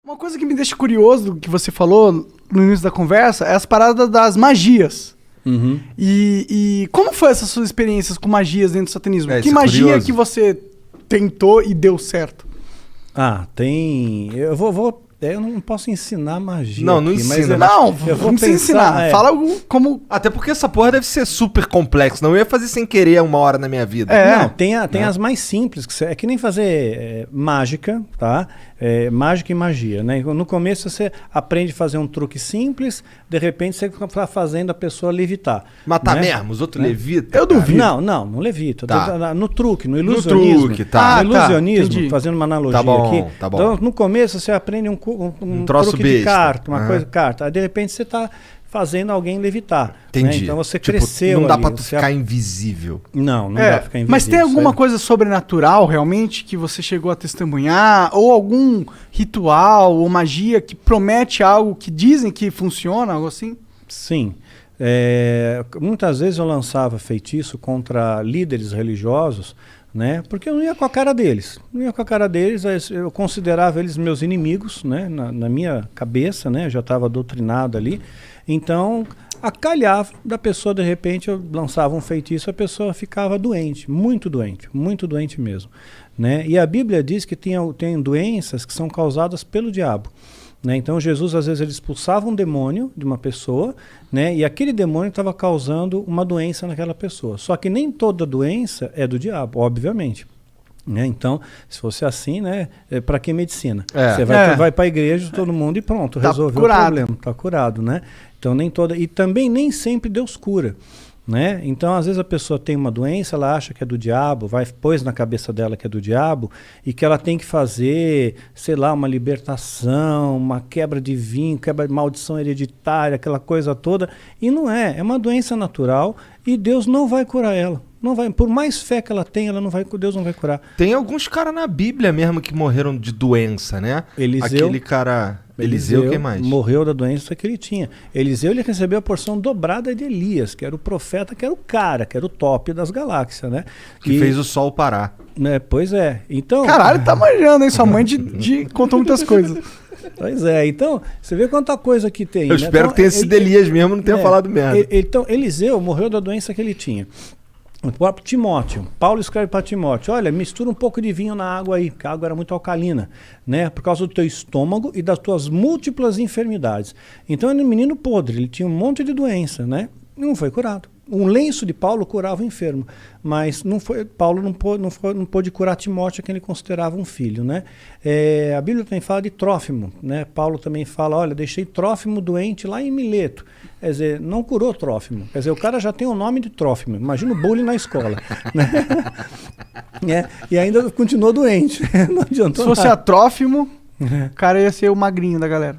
Uma coisa que me deixa curioso do que você falou no início da conversa é as paradas das magias. Uhum. E como foi essas suas experiências com magias dentro do satanismo? Que isso é magia curioso. que você tentou e deu certo? Tem. Eu não posso ensinar magia. Não, não aqui, mas ensina. Não, eu vou não precisa pensar, ensinar. é. Fala algo como... Até porque essa porra deve ser super complexa. Não eu ia fazer sem querer uma hora na minha vida. Não, tem as mais simples, é que nem fazer mágica, tá? Mágica e magia, né? No começo você aprende a fazer um truque simples, de repente você está fazendo a pessoa levitar. Matar né? mesmo, os outros levitam. Eu duvido. Não levita. Tá. No truque, no ilusionismo. truque, tá. No ilusionismo, entendi. fazendo uma analogia Tá bom, aqui. tá bom. Então, no começo você aprende um troço truque de besta. carta, uma Aham. coisa de carta. Aí de repente você está fazendo alguém levitar. Né? Entendi. Então você Tipo, cresceu. não dá ali, pra tu você ficar invisível. Não dá pra ficar invisível. Mas tem alguma isso aí- coisa sobrenatural realmente que você chegou a testemunhar? Ou algum ritual ou magia que promete algo que dizem que funciona, algo assim? Sim. Muitas vezes eu lançava feitiço contra líderes religiosos, né? Porque eu não ia com a cara deles. Não ia com a cara deles, eu considerava eles meus inimigos, né? Na minha cabeça, né? Eu já estava doutrinado ali. Então, acalhava da pessoa, de repente, eu lançava um feitiço, a pessoa ficava doente muito doente mesmo. Né? E a Bíblia diz que tem doenças que são causadas pelo diabo. Né? Então Jesus às vezes ele expulsava um demônio de uma pessoa, né? E aquele demônio estava causando uma doença naquela pessoa. Só que nem toda doença é do diabo, obviamente. Né? Então, se fosse assim, né? Para que medicina? Você vai para a igreja, todo mundo e pronto, Tá resolveu curado. o problema, está curado. Né? Então nem toda. E também nem sempre Deus cura. Né? Então, às vezes a pessoa tem uma doença, ela acha que é do diabo, pôs na cabeça dela que é do diabo e que ela tem que fazer, sei lá, uma libertação, uma quebra de vinho, quebra de maldição hereditária, aquela coisa toda. E não é uma doença natural e Deus não vai curar ela. Não vai, por mais fé que ela tenha, Deus não vai curar. Tem alguns caras na Bíblia mesmo que morreram de doença, né? Eliseu. Aquele cara... Eliseu, quem mais? Morreu da doença que ele tinha. Eliseu ele recebeu a porção dobrada de Elias, que era o profeta, que era o cara, que era o top das galáxias, né? Que fez o sol parar. Né, pois é. Então, Caralho, tá manjando, hein? Sua mãe contou muitas coisas. pois é. Então, você vê quanta coisa que tem. Eu espero que tenha sido Elias mesmo, não tenha falado merda. Então, Eliseu morreu da doença que ele tinha. O próprio Timóteo, Paulo escreve para Timóteo, olha, mistura um pouco de vinho na água aí, porque a água era muito alcalina, né? Por causa do teu estômago e das tuas múltiplas enfermidades. Então ele era um menino podre, ele tinha um monte de doença, né? E não foi curado. Um lenço de Paulo curava o enfermo, mas Paulo não pôde curar Timóteo, que ele considerava um filho, né? A Bíblia também fala de Trófimo, né? Paulo também fala, olha, deixei Trófimo doente lá em Mileto. Quer dizer, não curou Trófimo. Quer dizer, o cara já tem o nome de Trófimo. Imagina o bullying na escola. Né? E ainda continuou doente. Não adiantou Se fosse nada. atrófimo, o cara ia ser o magrinho da galera.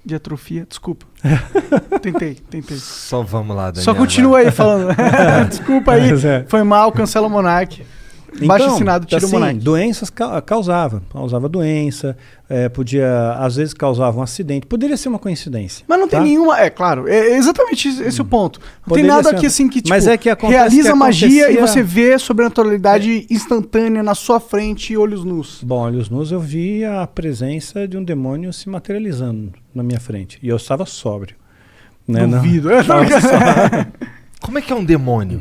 De atrofia, desculpa. Tentei. Só vamos lá, Daniel. Só continua aí falando. Desculpa aí, Mas é. foi mal, cancela o Monark. Baixo assinado, tira o Monark. Doenças causava doença, podia, às vezes causava um acidente, poderia ser uma coincidência. Mas não tem tá? nenhuma, claro, é exatamente esse o ponto. Não Poderia tem nada ser aqui uma- assim que, tipo, Mas é que acontece realiza que magia e acontecia- você vê sobrenaturalidade instantânea na sua frente, olhos nus. Bom, olhos nus eu vi a presença de um demônio se materializando na minha frente, e eu estava sóbrio. Né? Duvido. Como é que é um demônio?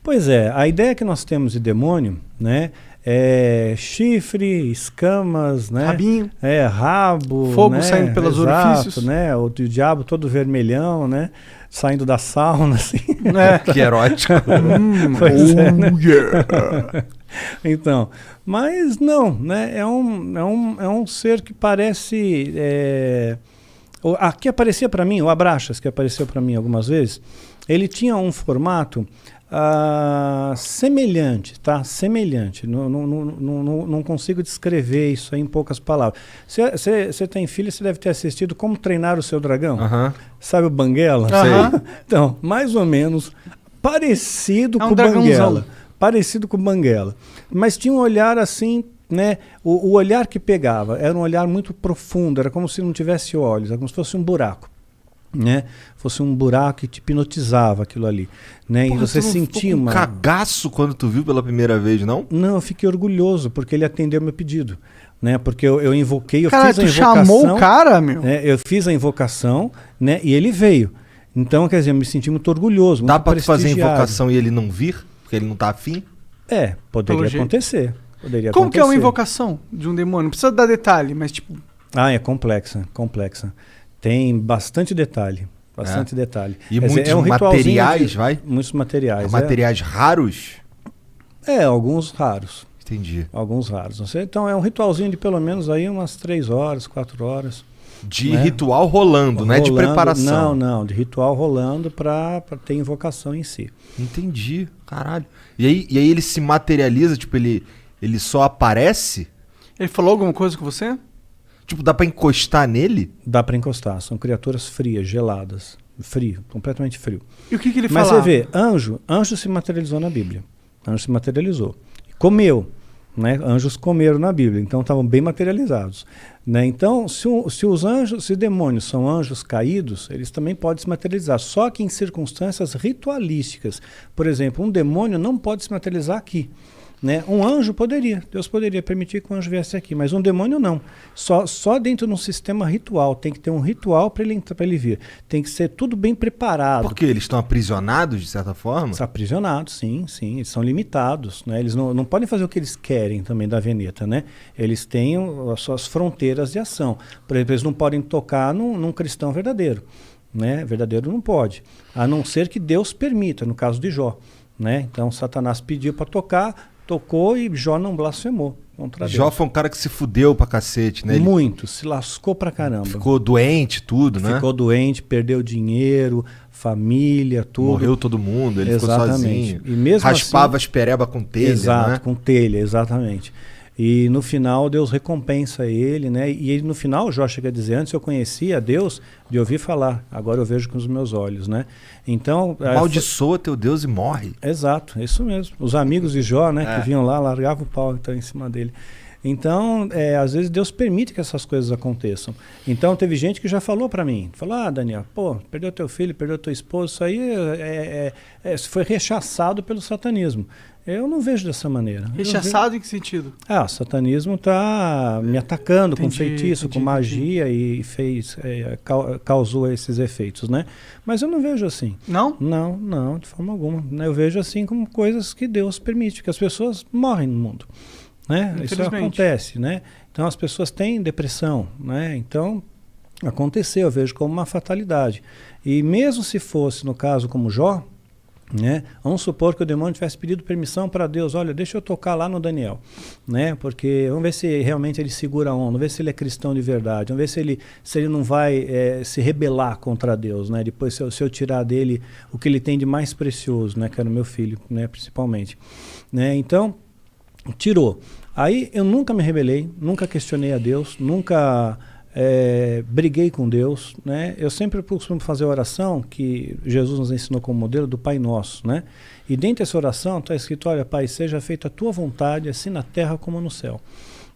Pois é, a ideia que nós temos de demônio, né, é chifre, escamas, né, Rabinho. rabo, Fogo né, saindo pelos exato, orifícios. né, o diabo todo vermelhão, né, saindo da sauna, assim. Que erótico. Pois é, né? Yeah. Então, mas não, né, é um ser que parece... que aparecia para mim, o Abraxas, que apareceu para mim algumas vezes, ele tinha um formato semelhante, tá? Semelhante. Não consigo descrever isso aí em poucas palavras. Você tem filho, você deve ter assistido Como Treinar o Seu Dragão. Aham. Sabe o Banguela? Aham. Então, mais ou menos parecido É um com o dragãozão. Banguela. Parecido com o Banguela. Mas tinha um olhar assim, né? O olhar que pegava era um olhar muito profundo, era como se não tivesse olhos, era como se fosse um buraco. Né? Fosse um buraco que te hipnotizava aquilo ali, né? Porra, e você tu não sentia ficou com uma... cagaço quando tu viu pela primeira vez, não? Não, eu fiquei orgulhoso porque ele atendeu meu pedido. né? Porque eu invoquei, eu Cara, fiz a tu invocação. chamou o cara, meu? Eu fiz a invocação, né? E ele veio. Então, quer dizer, eu me senti muito orgulhoso, Dá muito pra tu fazer prestigiado. invocação e ele não vir? Porque ele não tá afim? Poderia Pelo jeito. acontecer. Poderia Como que é uma acontecer. invocação de um demônio? Não precisa dar detalhe, mas tipo... É complexa. Tem bastante detalhe. Bastante detalhe. E Quer dizer, muitos ritualzinho materiais, vai? Muitos materiais. Materiais raros? Alguns raros. Entendi. Alguns raros. Então é um ritualzinho de pelo menos aí umas 3 horas, 4 horas. De né? ritual rolando, não é de preparação. Não, de ritual rolando para ter invocação em si. Entendi, caralho. E aí ele se materializa, tipo, ele só aparece? Ele falou alguma coisa com você? Tipo, dá pra encostar nele? Dá para encostar, são criaturas frias, geladas. Frio, completamente frio. E o que ele Mas falava? você vê, anjo se materializou na Bíblia. Anjo se materializou. Comeu. Né? Anjos comeram na Bíblia, então estavam bem materializados. Né? Então, se os demônios são anjos caídos, eles também podem se materializar, só que em circunstâncias ritualísticas. Por exemplo, um demônio não pode se materializar aqui. Né? Um anjo poderia, Deus poderia permitir que um anjo viesse aqui, mas um demônio não. Só dentro de um sistema ritual, tem que ter um ritual para ele vir. Tem que ser tudo bem preparado. Porque eles estão aprisionados, de certa forma? Estão aprisionados, sim, eles são limitados. Né? Eles não podem fazer o que eles querem também da Veneta. Né? Eles têm as suas fronteiras de ação. Por exemplo, eles não podem tocar num cristão verdadeiro. Né? Verdadeiro não pode, a não ser que Deus permita, no caso de Jó. Né? Então Satanás pediu para tocar, tocou e Jó não blasfemou contra Deus. Jó foi um cara que se fudeu pra cacete, né? Muito, se lascou pra caramba. Ficou doente, tudo, né? Ficou doente, perdeu dinheiro, família, tudo. Morreu todo mundo, ele ficou sozinho. E mesmo raspava assim, as pereba com telha, exato, né? com telha, exatamente. E no final Deus recompensa ele, né? E ele, no final, Jó chega a dizer, antes eu conhecia Deus de ouvir falar, agora eu vejo com os meus olhos, né? Então... Amaldiçoa teu Deus e morre. Exato, é isso mesmo. Os amigos de Jó, né, que vinham lá, largavam o pau que estava em cima dele. Então, às vezes Deus permite que essas coisas aconteçam. Então, teve gente que já falou para mim, falou, Daniel, perdeu teu filho, perdeu tua esposa, isso aí foi rechaçado pelo satanismo. Eu não vejo dessa maneira. Rechaçado em que sentido? O satanismo está me atacando com Entendi, feitiço, com magia e causou esses efeitos, né? Mas eu não vejo assim. Não? Não, de forma alguma. Eu vejo assim como coisas que Deus permite, que as pessoas morrem no mundo. Né? Isso acontece, né? Então as pessoas têm depressão, né? Então aconteceu, eu vejo como uma fatalidade. E mesmo se fosse no caso como Jó, né? Vamos supor que o demônio tivesse pedido permissão para Deus, olha, deixa eu tocar lá no Daniel, né? Porque vamos ver se realmente ele segura a onda, vamos ver se ele é cristão de verdade, vamos ver se ele não vai se rebelar contra Deus, né? Depois se eu tirar dele o que ele tem de mais precioso, né? Que era o meu filho, né? Principalmente, né? Então tirou. Aí eu nunca me rebelei, nunca questionei a Deus, nunca briguei com Deus, né? Eu sempre costumo fazer a oração que Jesus nos ensinou como modelo do Pai Nosso, né? E dentro dessa oração está escrito, olha, Pai, seja feita a tua vontade, assim na terra como no céu.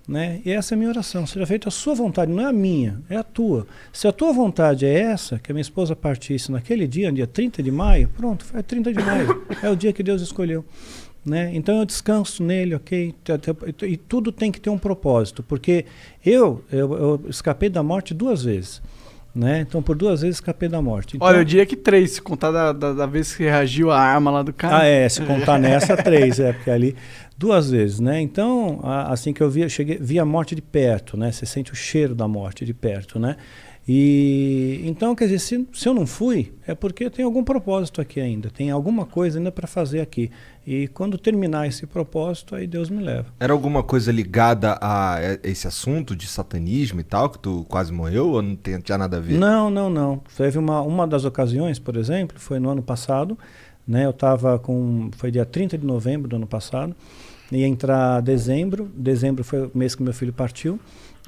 Né? E essa é a minha oração, seja feita a sua vontade, não é a minha, é a tua. Se a tua vontade é essa, que a minha esposa partisse naquele dia 30 de maio, pronto, é 30 de maio, é o dia que Deus escolheu. Né? Então eu descanso nele, ok? E tudo tem que ter um propósito, porque eu escapei da morte 2 vezes. Né? Então por 2 vezes escapei da morte. Então, olha, eu diria que 3, se contar da vez que reagiu a arma lá do cara. Se contar nessa 3, porque ali 2 vezes, né? Então, assim que eu vi a morte de perto, né? Você sente o cheiro da morte de perto, né? E então, quer dizer, se eu não fui, é porque tem algum propósito aqui ainda, tem alguma coisa ainda para fazer aqui. E quando terminar esse propósito, aí Deus me leva. Era alguma coisa ligada a esse assunto de satanismo e tal, que tu quase morreu, ou não tinha nada a ver? Não. Teve uma das ocasiões, por exemplo, foi no ano passado, né? Foi dia 30 de novembro do ano passado, ia entrar dezembro foi o mês que meu filho partiu,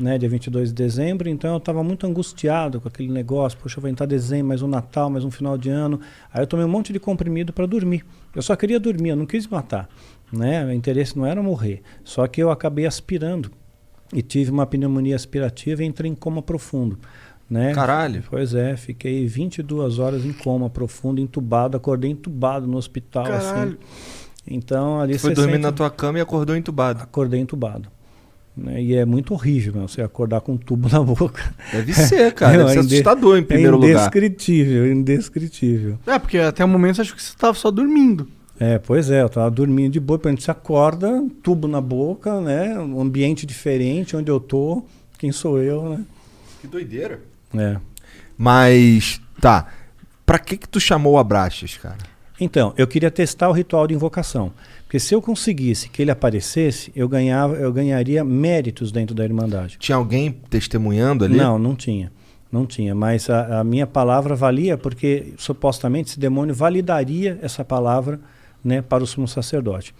né, dia 22 de dezembro, então eu estava muito angustiado com aquele negócio, poxa, vai entrar dezembro, mais um Natal, mais um final de ano, aí eu tomei um monte de comprimido para dormir, eu só queria dormir, eu não quis matar, né, o interesse não era morrer, só que eu acabei aspirando e tive uma pneumonia aspirativa e entrei em coma profundo, né. Caralho! Pois é, fiquei 22 horas em coma profundo, entubado, acordei entubado no hospital. Caralho! Assim. Então ali tu foi dormir na tua cama e acordou entubado. Acordei entubado. né? E é muito horrível, né? Você acordar com um tubo na boca. Deve ser, cara. Deve ser assustador em primeiro lugar. Indescritível, indescritível. Porque até o momento eu acho que você tava só dormindo. Pois é, eu tava dormindo de boa, quando você acorda, tubo na boca, né? Um ambiente diferente, onde eu tô, quem sou eu, né? Que doideira. É. Mas, tá. Pra que tu chamou o Abraxas, cara? Então, eu queria testar o ritual de invocação. Porque se eu conseguisse que ele aparecesse, eu ganharia méritos dentro da Irmandade. Tinha alguém testemunhando ali? Não, não tinha. Não tinha, mas a minha palavra valia porque, supostamente, esse demônio validaria essa palavra, né, para o sumo sacerdote.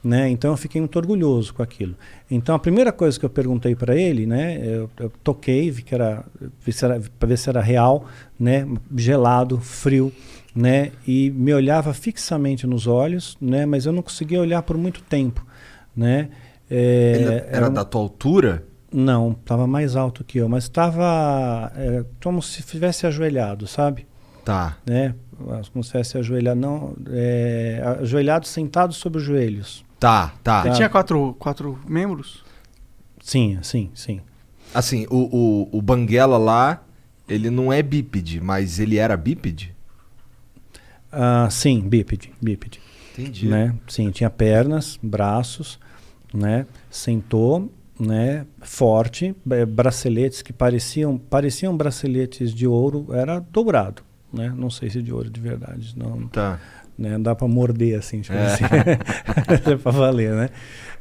Né? Então eu fiquei muito orgulhoso com aquilo. Então a primeira coisa que eu perguntei para ele, né, eu toquei, vi para ver se era real, né, gelado, frio, né, e me olhava fixamente nos olhos, né, mas eu não conseguia olhar por muito tempo, né. Ele era da tua altura? Não, estava mais alto que eu, mas estava como se estivesse ajoelhado, sabe? Tá. Né? Como se estivesse ajoelhado, não, ajoelhado, sentado sobre os joelhos. Tá. Ele tinha quatro membros? Sim, sim, sim. Assim, o Banguela lá, ele não é bípede, mas ele era bípede? Sim, bípede. Entendi. Né? Sim, tinha pernas, braços, né? Sentou, né? Forte, braceletes que pareciam braceletes de ouro, era dourado, né? Não sei se de ouro de verdade, não. Tá. Né? Dá para morder assim, tipo assim. É para valer, né?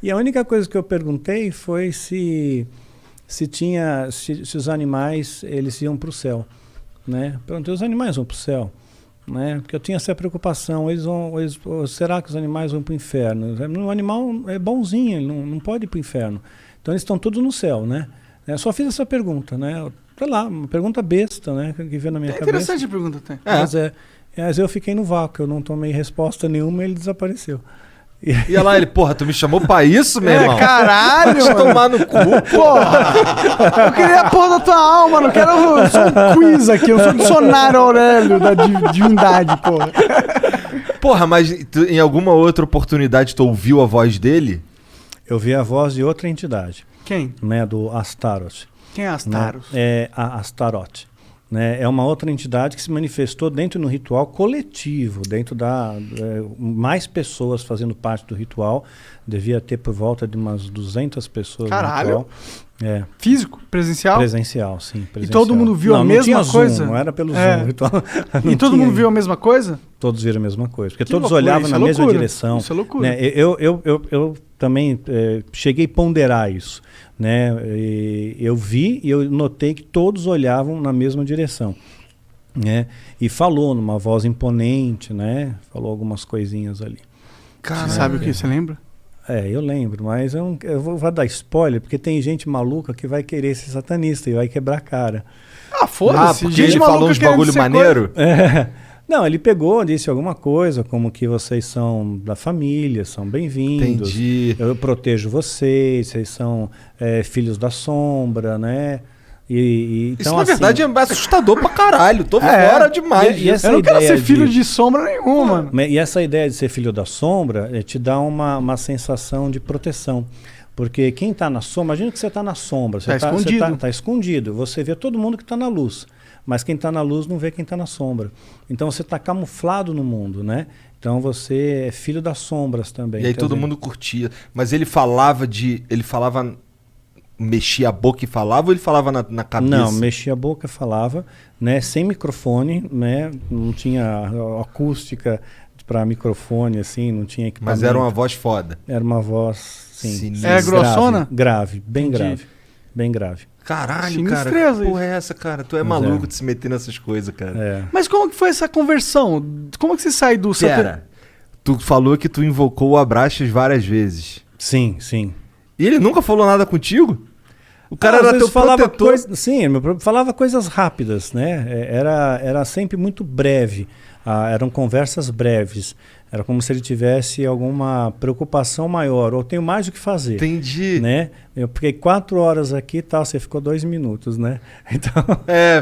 E a única coisa que eu perguntei foi se os animais eles iam para o céu, né? Perguntei, os animais vão para o céu, né? Porque eu tinha essa preocupação, será que os animais vão para o inferno? O animal é bonzinho, ele não pode ir para o inferno. Então eles estão todos no céu, né? Eu só fiz essa pergunta, né? Sei lá, uma pergunta besta, né? Que veio na minha cabeça. Interessante a pergunta até. Mas eu fiquei no vácuo, eu não tomei resposta nenhuma e ele desapareceu. E olha lá, ele, porra, tu me chamou pra isso, meu irmão? Caralho! Deixa eu tomar no cu, porra! Eu queria a porra da tua alma, não quero só um quiz aqui, eu sou o dicionário Aurélio da divindade, porra. Porra, mas em alguma outra oportunidade tu ouviu a voz dele? Eu vi a voz de outra entidade. Quem? Né, do Astaroth. Quem é Astaroth? Né? É a Astaroth. Né? É uma outra entidade que se manifestou dentro do ritual coletivo, dentro mais pessoas fazendo parte do ritual. Devia ter por volta de umas 200 pessoas. Caralho! No ritual. Físico? Presencial? Presencial, sim. Presencial. E todo mundo viu a mesma coisa? Zoom, não era pelo Zoom. Ritual. E todo mundo viu a mesma coisa? Todos viram a mesma coisa. Porque que todos loucura, olhavam na mesma direção. Isso é loucura. Né? Eu também cheguei a ponderar isso. Né? Eu vi e eu notei que todos olhavam na mesma direção. Né? E falou numa voz imponente, né? Falou algumas coisinhas ali. Você sabe o que? Você lembra? Eu lembro, mas eu vou dar spoiler, porque tem gente maluca que vai querer ser satanista e vai quebrar a cara. Foda-se. Porque ele falou uns bagulho maneiro? Não, ele pegou, disse alguma coisa, como que vocês são da família, são bem-vindos. Entendi. Eu protejo vocês são filhos da sombra, né? Então, isso, na verdade, é assustador pra caralho. Tô fora demais. Eu não quero ser filho de sombra nenhuma, mano. E essa ideia de ser filho da sombra te dá uma sensação de proteção. Porque quem está na sombra, imagina que você está na sombra. Você está escondido. Você vê todo mundo que está na luz. Mas quem está na luz não vê quem está na sombra. Então você está camuflado no mundo, né? Então você é filho das sombras também. E aí todo mundo curtia. Mas ele falava mexia a boca e falava ou ele falava na cabeça? Não, mexia a boca e falava, né? Sem microfone, né? Não tinha acústica para microfone, assim, não tinha equipamento. Mas era uma voz foda. Era uma voz, sim. É grossona? Grave, bem grave. Bem grave. Caralho, cara, que porra é essa, cara? Tu é maluco de se meter nessas coisas, cara. Mas como que foi essa conversão? Como que você sai do... Tu falou que tu invocou o Abraxas várias vezes. Sim, sim. E ele nunca falou nada contigo? O cara era teu protetor. Falava coisas rápidas, né? Era sempre muito breve. Eram conversas breves. Era como se ele tivesse alguma preocupação maior. Ou tenho mais o que fazer. Entendi. Né? Eu fiquei 4 horas aqui e tal, você ficou 2 minutos, né? Então,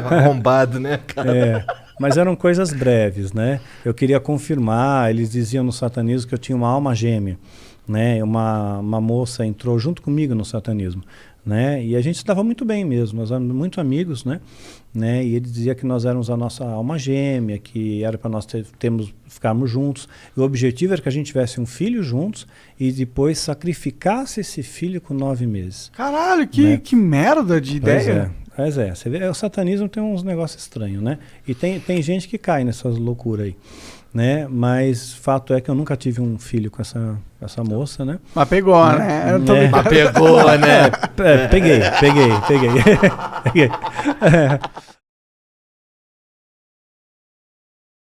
arrombado, né, cara? Mas eram coisas breves, né? Eu queria confirmar, eles diziam no satanismo que eu tinha uma alma gêmea. né? Uma moça entrou junto comigo no satanismo, né? E a gente se dava muito bem mesmo, nós éramos muito amigos, né? E ele dizia que nós éramos a nossa alma gêmea, que era para nós ficarmos juntos. E o objetivo era que a gente tivesse um filho juntos e depois sacrificasse esse filho com 9 meses. Caralho, Né? que merda de ideia. Pois é, você vê, o satanismo tem uns negócios estranhos, né? E tem gente que cai nessas loucuras aí, né? Mas fato é que eu nunca tive um filho com essa moça, né? Mas pegou, né? Eu tô Mas brincando. pegou, né? Peguei.